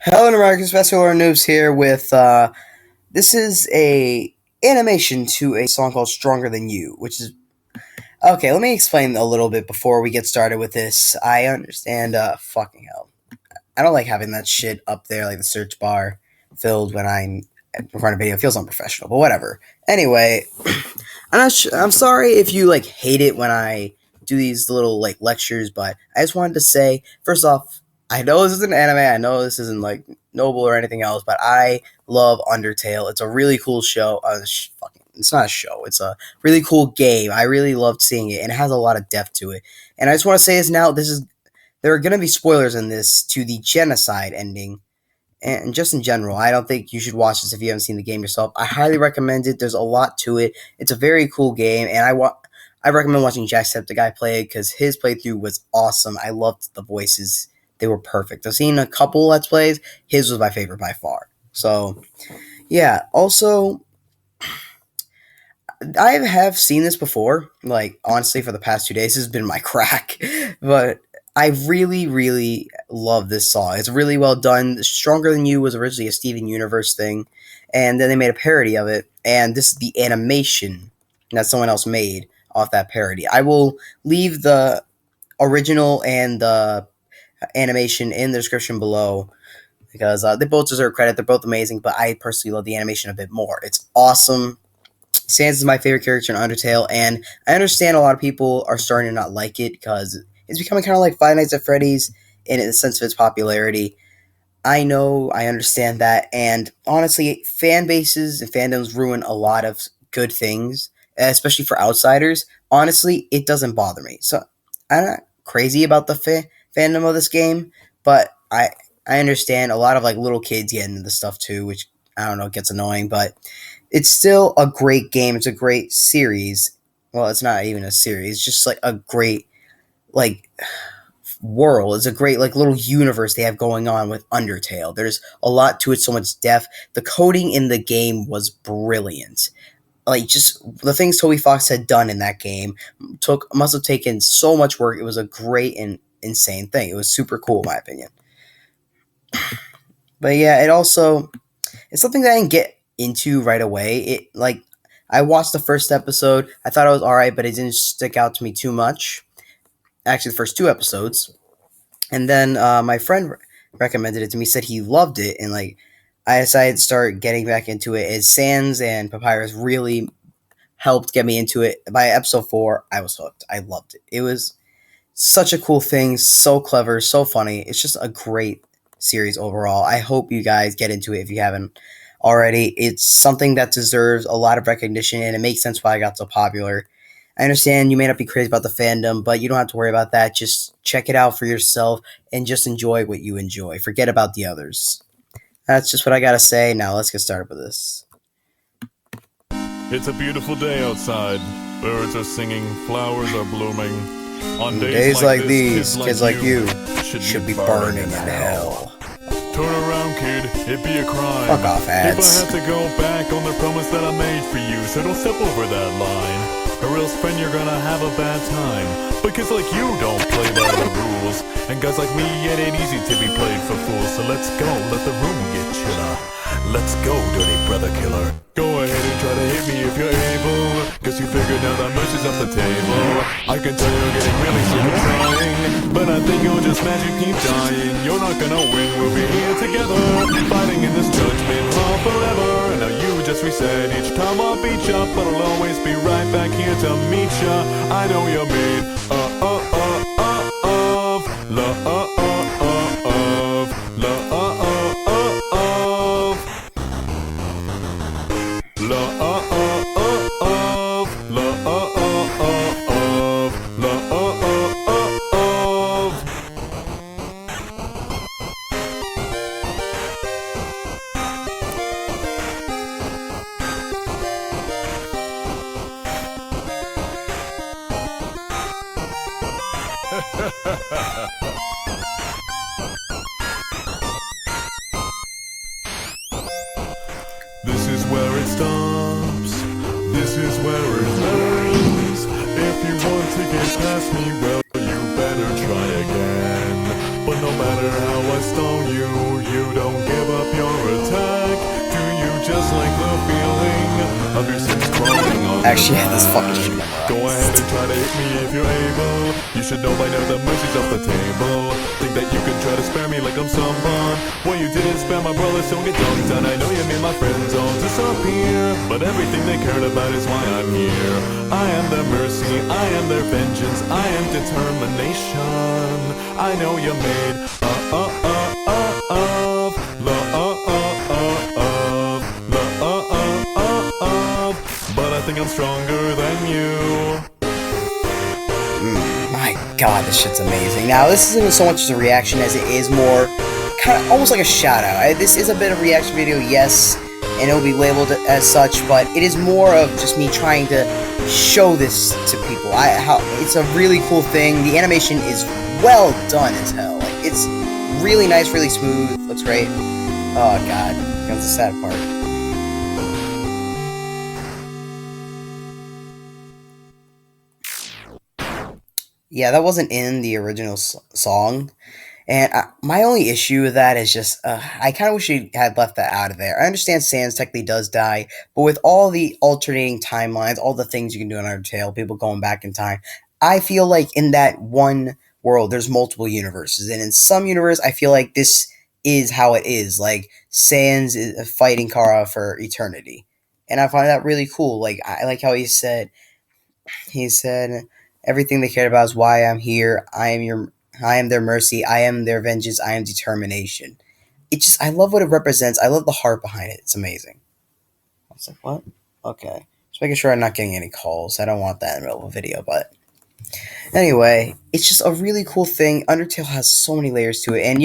Hello, Americans. Festival Noobs here with this is a animation to a song called "Stronger Than You," which is okay. Let me explain a little bit before we get started with this. I understand. Fucking hell, I don't like having that shit up there, like the search bar filled when I'm recording a video. It feels unprofessional, but whatever. Anyway, I'm sorry if you like hate it when I do these little like lectures, but I just wanted to say first off, I know this isn't anime. I know this isn't like Noble or anything else, but I love Undertale. It's a really cool show. It's not a show. It's a really cool game. I really loved seeing it, and it has a lot of depth to it. And I just want to say this now. There are going to be spoilers in this to the genocide ending, and just in general, I don't think you should watch this if you haven't seen the game yourself. I highly recommend it. There's a lot to it. It's a very cool game, and I recommend watching Jacksepticeye play it because his playthrough was awesome. I loved the voices; they were perfect. I've seen a couple Let's Plays. His was my favorite by far. So, yeah. Also, I have seen this before. Like honestly, for the past 2 days, this has been my crack. But I really, really love this song. It's really well done. Stronger Than You was originally a Steven Universe thing, and then they made a parody of it. And this is the animation that someone else made off that parody. I will leave the original and the animation in the description below because they both deserve credit. They're both amazing, but I personally love the animation a bit more. It's awesome. Sans is my favorite character in Undertale, and I understand a lot of people are starting to not like it because it's becoming kind of like Five Nights at Freddy's in the sense of its popularity. I know, I understand that, and honestly, fan bases and fandoms ruin a lot of good things, especially for outsiders. Honestly, it doesn't bother me. So I'm not crazy about the fandom of this game, but I understand a lot of like little kids get into this stuff too, which I don't know, gets annoying, but it's still a great game. It's a great series. Well, it's not even a series. It's just like a great like world. It's a great like little universe they have going on with Undertale. There's a lot to it, so much depth. The coding in the game was brilliant. Like just the things Toby Fox had done in that game must have taken so much work. It was a great and insane thing. It was super cool in my opinion. But yeah, it's something that I didn't get into right away. It like I watched the first episode. I thought it was all right, but it didn't stick out to me too much. Actually, the first two episodes, and then my friend recommended it to me. Said he loved it, and like I decided to start getting back into it. As Sans and Papyrus really helped get me into it. By episode 4, I was hooked. I loved it. It was such a cool thing, so clever, so funny. It's just a great series overall. I hope you guys get into it if you haven't already. It's something that deserves a lot of recognition, and it makes sense why it got so popular. I understand you may not be crazy about the fandom, but you don't have to worry about that. Just check it out for yourself and just enjoy what you enjoy. Forget about the others. That's just what I gotta say. Now let's get started with this. It's a beautiful day outside. Birds are singing, flowers are blooming. On Days like this, these, kids like you should be burning in hell. Turn around, kid, it'd be a crime. Fuck off, if I ads. have to go back on the promise that I made for you, so don't step over that line, or else, friend, you're gonna have a bad time. But kids like you don't play by the rules, and guys like me, it ain't easy to be played for fools. So let's go, let the room get chiller. Let's go, dirty brother killer. Go ahead and try to hit me if you're able, cause you figured now that mercy's off the table. I can tell you're getting really sick of trying, but I think you'll just magic keep dying. You're not gonna win, we'll be here together, fighting in this judgment hall forever. And now you just reset each time I beat ya, but I'll always be right back here to meet ya. I know you're made of love, This is where it stops. This is where it ends. If you want to get past me, well, you better try again. But no matter how I stone you, you don't give up your attack? Do you just like the feeling of your sins crawling on I your actually had this fucking shit back? Go ahead memorized. and try to hit me if you're able. You should know by now that mercy's off the table. Think that you can try to spare me like I'm someone. What you did is spare my brothers, don't get dunked on. I know you made my friends all disappear, but everything they cared about is why I'm here. I am their mercy, I am their vengeance, I am determination. I know you made of but I think I'm stronger than you. My god, this shit's amazing. Now, this isn't so much as a reaction as it is more kind of almost like a shout out. This is a bit of a reaction video, yes, and it'll be labeled as such, but it is more of just me trying to show this to people. It's a really cool thing. The animation is well done as hell. Like, it's really nice, really smooth, looks great. Oh god, here comes the sad part. Yeah, that wasn't in the original song. And my only issue with that is just, I kind of wish he had left that out of there. I understand Sans technically does die, but with all the alternating timelines, all the things you can do in Undertale, people going back in time, I feel like in that one world, there's multiple universes. And in some universe, I feel like this is how it is. Like, Sans is fighting Kara for eternity. And I find that really cool. Like, I like how he said, everything they cared about is why I'm here. I am their mercy. I am their vengeance. I am determination. I love what it represents. I love the heart behind it. It's amazing. I was like, what? Okay. Just making sure I'm not getting any calls. I don't want that in the middle of a video, but anyway, it's just a really cool thing. Undertale has so many layers to it. And,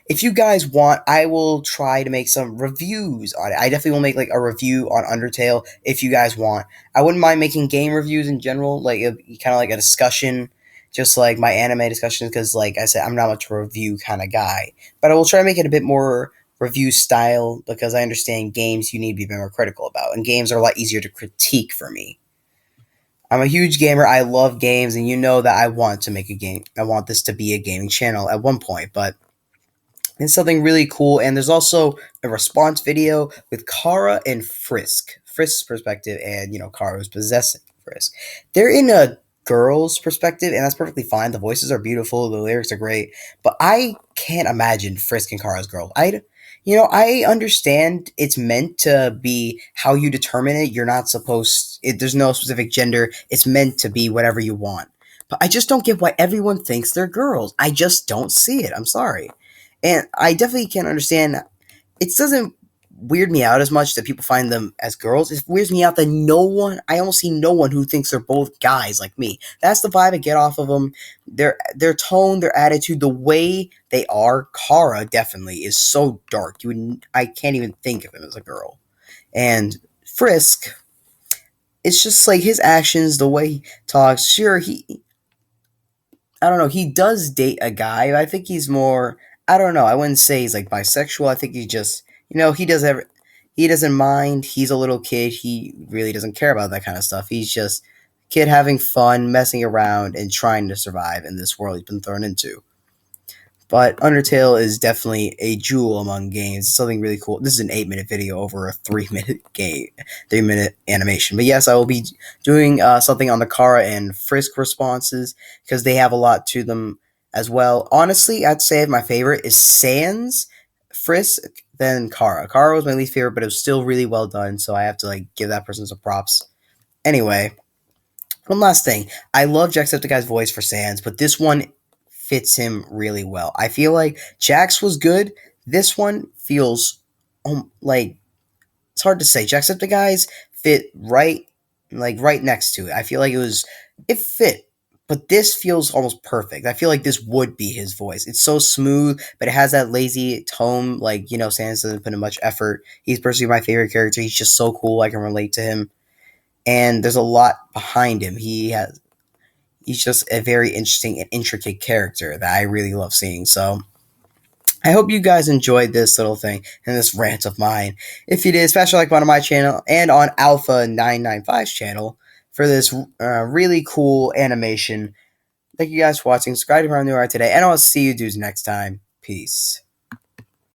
if you guys want, I will try to make some reviews on it. I definitely will make, like, a review on Undertale if you guys want. I wouldn't mind making game reviews in general, like, kind of like a discussion, just like my anime discussions, because, like I said, I'm not much of a review kind of guy. But I will try to make it a bit more review style, because I understand games you need to be more critical about. And games are a lot easier to critique for me. I'm a huge gamer. I love games, and you know that I want to make a game. I want this to be a gaming channel at one point, but it's something really cool. And there's also a response video with Kara and Frisk. Frisk's perspective, and Kara was possessing Frisk. They're in a girl's perspective, and that's perfectly fine. The voices are beautiful, the lyrics are great, but I can't imagine Frisk and Kara's girl. I understand it's meant to be how you determine it. You're not supposed. There's no specific gender. It's meant to be whatever you want. But I just don't get why everyone thinks they're girls. I just don't see it. I'm sorry. And I definitely can understand. It doesn't weird me out as much that people find them as girls. It weirds me out that I almost see no one who thinks they're both guys like me. That's the vibe I get off of them. Their tone, their attitude, the way they are. Kara definitely is so dark. I can't even think of him as a girl. And Frisk, it's just like his actions, the way he talks. Sure, I don't know. He does date a guy. I think he's more. I don't know. I wouldn't say he's like bisexual. I think he just, he doesn't mind. He's a little kid. He really doesn't care about that kind of stuff. He's just a kid having fun, messing around, and trying to survive in this world he's been thrown into. But Undertale is definitely a jewel among games. It's something really cool. This is an 8-minute video over a 3-minute game, 3-minute animation. But yes, I will be doing something on the Kara and Frisk responses, because they have a lot to them as well. Honestly, I'd say my favorite is Sans, Frisk, then Kara. Kara was my least favorite, but it was still really well done, so I have to give that person some props. Anyway, one last thing. I love Jacksepticeye's voice for Sans, but this one fits him really well. I feel like Jax was good. This one feels like it's hard to say. Jacksepticeye's fit right next to it. I feel like it fit, but this feels almost perfect. I feel like this would be his voice. It's so smooth, but it has that lazy tone. Sans doesn't put in much effort. He's personally my favorite character. He's just so cool. I can relate to him, and there's a lot behind him. He's just a very interesting and intricate character that I really love seeing. So I hope you guys enjoyed this little thing and this rant of mine. If you did, especially like one on my channel and on Alpha 995's channel for this really cool animation. Thank you guys for watching. Subscribe if you're new today, and I'll see you dudes next time. Peace.